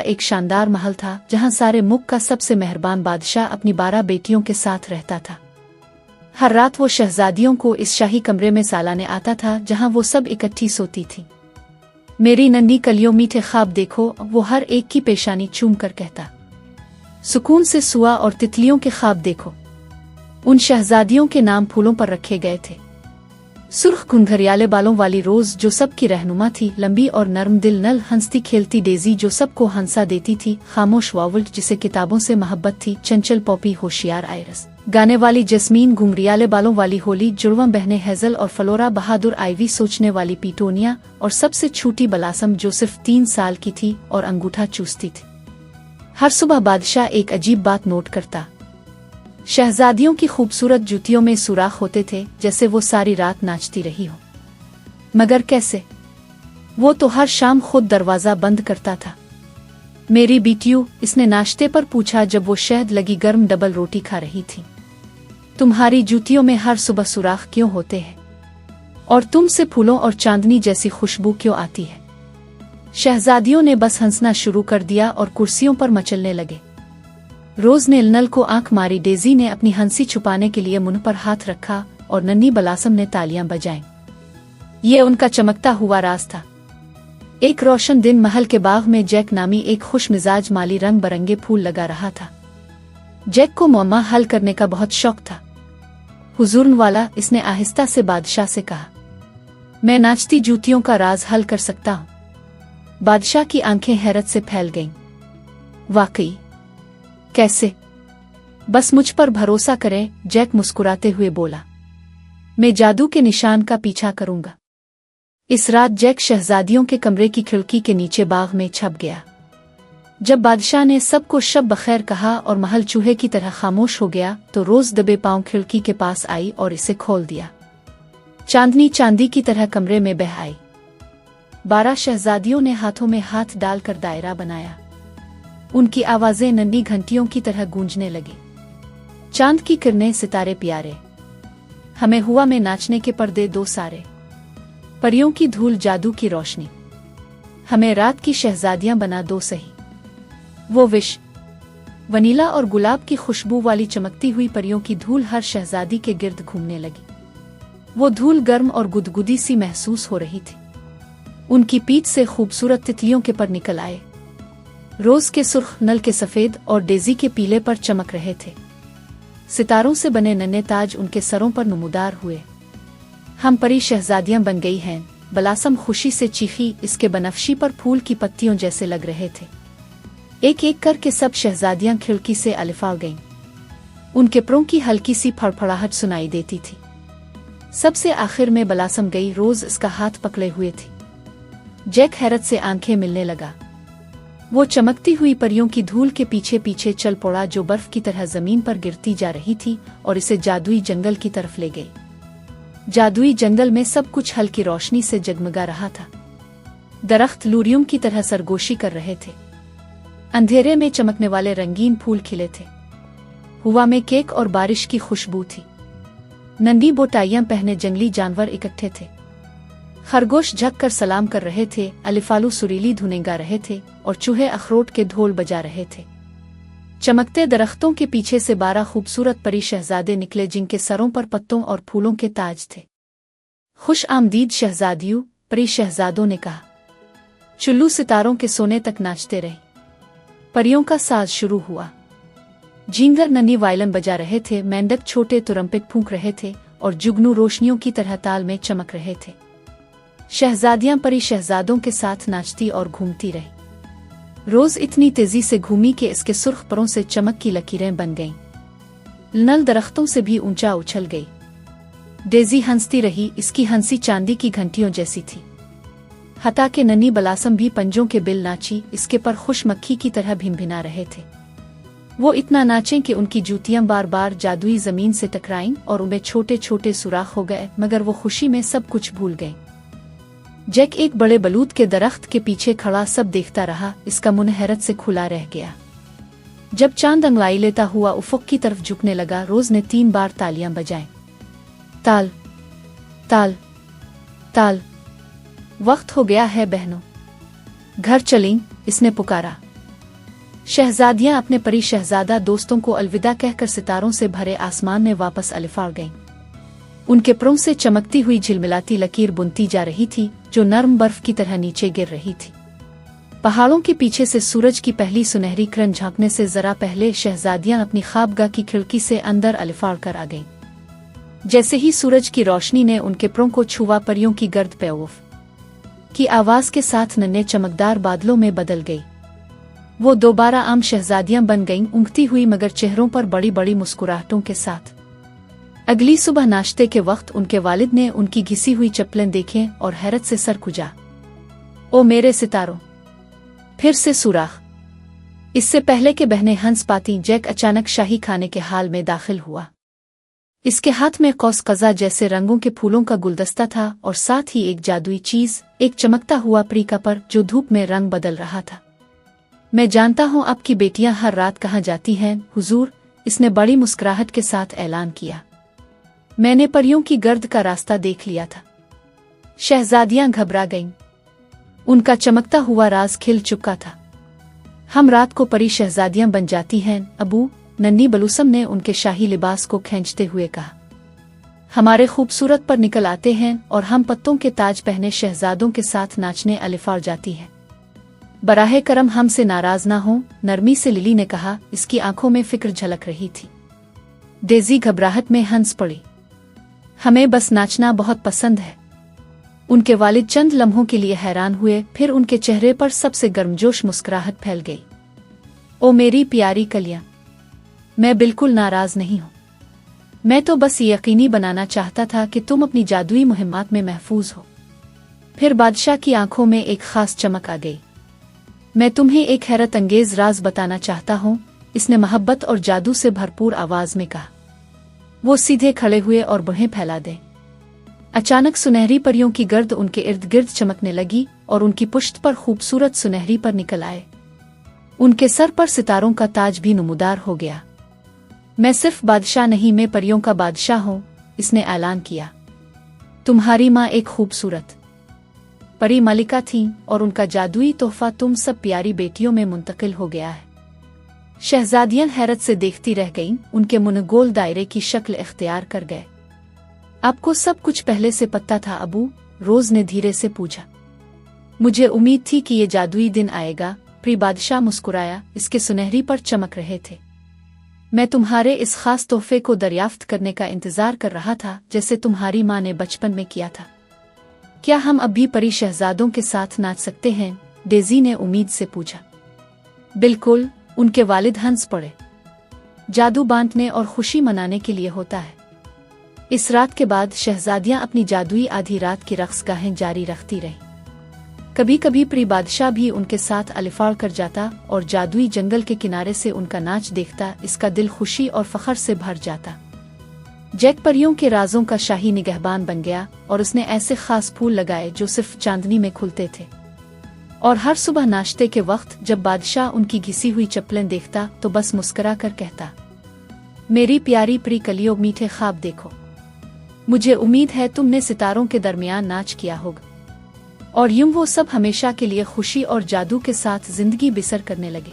एक शानदार महल था जहां सारे मुल्क का सबसे मेहरबान बादशाह अपनी 12 बेटियों के साथ रहता था। हर रात वो शहजादियों को इस शाही कमरे में सालाने आता था जहां वो सब इकट्ठी सोती थी। मेरी नन्ही कलियों मीठे ख्वाब देखो, वो हर एक की पेशानी चूम कर कहता। सुकून से सुआ और तितलियों के ख्वाब देखो। उन शहजादियों के नाम फूलों पर रखे गए थे। सुर्ख घुंघरियाले बालों वाली रोज जो सबकी रहनुमा थी, लंबी और नर्म दिल नल हंसती खेलती डेजी जो सबको हंसा देती थी, खामोश वावल्ट जिसे किताबों से मोहब्बत थी, चंचल पॉपी होशियार आयरस, गाने वाली जस्मीन, घुंघरियाले बालों वाली होली, जुड़वा बहने हेजल और फ्लोरा, बहादुर आइवी, सोचने वाली पीटोनिया और सबसे छोटी बलासम जो सिर्फ 3 साल की थी और अंगूठा चूसती थी। हर सुबह बादशाह एक अजीब बात नोट करता। शहजादियों की खूबसूरत जूतियों में सुराख होते थे, जैसे वो सारी रात नाचती रही हो। मगर कैसे? वो तो हर शाम खुद दरवाजा बंद करता था। मेरी बेटियों, इसने नाश्ते पर पूछा जब वो शहद लगी गर्म डबल रोटी खा रही थी। तुम्हारी जूतियों में हर सुबह सुराख क्यों होते हैं? और तुमसे फूलों और चांदनी जैसी खुशबू क्यों आती है? शहजादियों ने बस हंसना शुरू कर दिया और कुर्सियों पर मचलने लगे। रोज ने नल को आंख मारी। डेजी ने अपनी हंसी छुपाने के लिए मुंह पर हाथ रखा और नन्ही बलासम ने तालियां बजाईं। ये उनका चमकता हुआ राज था। एक रोशन दिन महल के बाग में जैक नामी एक खुश मिजाज माली रंग बरंगे फूल लगा रहा था। जैक को मुअम्मा हल करने का बहुत शौक था। हुजूर वाला, इसने आहिस्ता से बादशाह से कहा, मैं नाचती जूतियों का राज हल कर सकता हूँ। बादशाह की आंखें हैरत से फैल गईं। वाकई? कैसे? बस मुझ पर भरोसा करें, जैक मुस्कुराते हुए बोला। मैं जादू के निशान का पीछा करूंगा। इस रात जैक शहजादियों के कमरे की खिड़की के नीचे बाग में छप गया। जब बादशाह ने सबको शब बखैर कहा और महल चूहे की तरह खामोश हो गया, तो रोज दबे पांव खिड़की के पास आई और इसे खोल दिया। चांदनी चांदी की तरह कमरे में बह आई। 12 शहजादियों ने हाथों में हाथ डालकर दायरा बनाया। उनकी आवाजें नन्ही घंटियों की तरह गूंजने लगी। चांद की किरणें, सितारे प्यारे, हमें हुआ में नाचने के पर्दे 2 सारे, परियों की धूल, जादू की रोशनी, हमें रात की शहजादियां बना दो सही। वो विश, वनीला और गुलाब की खुशबू वाली चमकती हुई परियों की धूल हर शहजादी के गिर्द घूमने लगी। वो धूल गर्म और गुदगुदी सी महसूस हो रही थी। उनकी पीठ से खूबसूरत तितलियों के पर निकल आए। रोज के सुर्ख, नल के सफेद और डेजी के पीले पर चमक रहे थे। सितारों से बने नन्हे ताज उनके सरों पर नमूदार हुए। हम परी शहजादियां बन गई हैं, बलासम खुशी से चीखी। इसके बनफशी पर फूल की पत्तियों जैसे लग रहे थे। एक एक करके सब शहजादियां खिड़की से अलिफा गईं। उनके परों की हल्की सी फड़फड़ाहट सुनाई देती थी। सबसे आखिर में बलासम गई। रोज इसका हाथ पकड़े हुए थी। जैक हैरत से आंखें मिलने लगा। वो चमकती हुई परियों की धूल के पीछे पीछे चल पड़ा, जो बर्फ की तरह जमीन पर गिरती जा रही थी और इसे जादुई जंगल की तरफ ले गई। जादुई जंगल में सब कुछ हल्की रोशनी से जगमगा रहा था। दरख्त लूरियों की तरह सरगोशी कर रहे थे। अंधेरे में चमकने वाले रंगीन फूल खिले थे। हवा में केक और बारिश की खुशबू थी। नन्ही बोटाइयां पहने जंगली जानवर इकट्ठे थे। खरगोश झक कर सलाम कर रहे थे, अलिफालू सुरीली धुनें गा रहे थे और चूहे अखरोट के ढोल बजा रहे थे। चमकते दरख्तों के पीछे से 12 खूबसूरत परी शहजादे निकले, जिनके सरों पर पत्तों और फूलों के ताज थे। खुश आमदीद शहजादियों, परी शहजादों ने कहा। चुल्लू सितारों के सोने तक नाचते रहे। परियों का साज शुरू हुआ। झींगर नन्ही वायलन बजा रहे थे, मेंढक छोटे तुरंपिट फूंक रहे थे और जुगनू रोशनियों की तरह ताल में चमक रहे थे। शहजादियां परी शहजादों के साथ नाचती और घूमती रही। रोज इतनी तेजी से घूमी कि इसके सुर्ख परों से चमक की लकीरें बन गईं। नल दरख्तों से भी ऊंचा उछल गई। डेजी हंसती रही। इसकी हंसी चांदी की घंटियों जैसी थी। हता के नन्ही बलासम भी पंजों के बिल नाची। इसके पर खुश मक्खी की तरह भिनभिना रहे थे। वो इतना नाचें कि उनकी जूतियां बार बार जादुई जमीन से टकराईं और उनमें छोटे छोटे सुराख हो गए, मगर वो खुशी में सब कुछ भूल गए। जैक एक बड़े बलूत के दरख्त के पीछे खड़ा सब देखता रहा। इसका मुंह हैरत से खुला रह गया। जब चांद अंगड़ाई लेता हुआ उफक की तरफ झुकने लगा, रोज ने 3 बार तालियां बजाईं। ताल ताल ताल। वक्त हो गया है बहनों, घर चलें, इसने पुकारा। शहजादियां अपने परी शहजादा दोस्तों को अलविदा कहकर सितारों से भरे आसमान में वापस अलिफाड़ गईं। उनके परों से चमकती हुई झिलमिलाती लकीर बुनती जा रही थी जो नर्म बर्फ की तरह नीचे गिर रही थी। पहाड़ों के पीछे से सूरज की पहली सुनहरी किरण झांकने से जरा पहले शहजादियां अपनी ख्वाबगाह की खिड़की से अंदर अलिफाड़ कर आ गईं। जैसे ही सूरज की रोशनी ने उनके परों को छुआ, परियों की गर्द पेऊफ की आवाज के साथ नन्हे चमकदार बादलों में बदल गई। वो दोबारा आम शहजादियां बन गईं, ऊँघती हुई मगर चेहरों पर बड़ी बड़ी मुस्कुराहटों के साथ। अगली सुबह नाश्ते के वक्त उनके वालिद ने उनकी घिसी हुई चप्पलें देखें और हैरत से सर खुजा। ओ मेरे सितारों, फिर से सुराख। इससे पहले के बहने हंस पाती, जैक अचानक शाही खाने के हाल में दाखिल हुआ। इसके हाथ में कौस कज़ा जैसे रंगों के फूलों का गुलदस्ता था और साथ ही एक जादुई चीज, एक चमकता हुआ परीका पर जो धूप में रंग बदल रहा था। मैं जानता हूँ आपकी बेटियां हर रात कहाँ जाती हैं हुजूर, इसने बड़ी मुस्कुराहट के साथ ऐलान किया। मैंने परियों की गर्द का रास्ता देख लिया था। शहजादियां घबरा गईं। उनका चमकता हुआ राज खिल चुका था। हम रात को परी शहजादियां बन जाती हैं अबू, नन्ही बलूसम ने उनके शाही लिबास को खींचते हुए कहा। हमारे खूबसूरत पर निकल आते हैं और हम पत्तों के ताज पहने शहजादों के साथ नाचने अलिफाड़ जाती हैं। बराहे करम हमसे नाराज ना हो, नरमी से लिली ने कहा। इसकी आंखों में फिक्र झलक रही थी। डेज़ी घबराहट में हंस पड़ी। हमें बस नाचना बहुत पसंद है। उनके वालिद चंद लम्हों के लिए हैरान हुए, फिर उनके चेहरे पर सबसे गर्मजोश मुस्कुराहट फैल गई। ओ मेरी प्यारी कलियां, मैं बिल्कुल नाराज नहीं हूं। मैं तो बस ये यकीनी बनाना चाहता था कि तुम अपनी जादुई मुहिम्मात में महफूज हो। फिर बादशाह की आंखों में एक खास चमक आ गई। मैं तुम्हें एक हैरत अंगेज राज बताना चाहता हूँ, इसने मोहब्बत और जादू से भरपूर आवाज में कहा। वो सीधे खड़े हुए और बाहें फैला दे। अचानक सुनहरी परियों की गर्द उनके इर्द गिर्द चमकने लगी और उनकी पुश्त पर खूबसूरत सुनहरी पर निकल आए। उनके सर पर सितारों का ताज भी नुमदार हो गया। मैं सिर्फ बादशाह नहीं, मैं परियों का बादशाह हूँ, इसने ऐलान किया। तुम्हारी माँ एक खूबसूरत परी मलिका थीं और उनका जादुई तोहफा तुम सब प्यारी बेटियों में मुंतकिल हो गया है। शहजादियां हैरत से देखती रह गईं। उनके मुंह गोल दायरे की शक्ल इख्तियार कर गए। आपको सब कुछ पहले से पता था अबू, रोज ने धीरे से पूछा। मुझे उम्मीद थी कि ये जादुई दिन आएगा, प्री बादशाह मुस्कुराया। इसके सुनहरी पर चमक रहे थे। मैं तुम्हारे इस खास तोहफे को दरियाफ्त करने का इंतजार कर रहा था, जैसे तुम्हारी माँ ने बचपन में किया था। क्या हम अब भी परी शहजादों के साथ नाच सकते हैं? डेज़ी ने उम्मीद से पूछा। बिल्कुल, उनके वालिद हंस पड़े। जादू बांटने और खुशी मनाने के लिए होता है। इस रात के बाद शहजादियां अपनी जादुई आधी रात की रक्सगाहें जारी रखती रहीं। कभी कभी परी बादशाह भी उनके साथ अलिफाड़ कर जाता और जादुई जंगल के किनारे से उनका नाच देखता। इसका दिल खुशी और फख्र से भर जाता। जैक परियों के राजों का शाही निगहबान बन गया और उसने ऐसे खास फूल लगाए जो सिर्फ चांदनी में खुलते थे। और हर सुबह नाश्ते के वक्त जब बादशाह उनकी घिसी हुई चप्पलें देखता तो बस मुस्कुरा कर कहता, मेरी प्यारी प्री कलियों, मीठे ख्वाब देखो। मुझे उम्मीद है तुमने सितारों के दरमियान नाच किया होगा। और यूं वो सब हमेशा के लिए खुशी और जादू के साथ जिंदगी बसर करने लगे।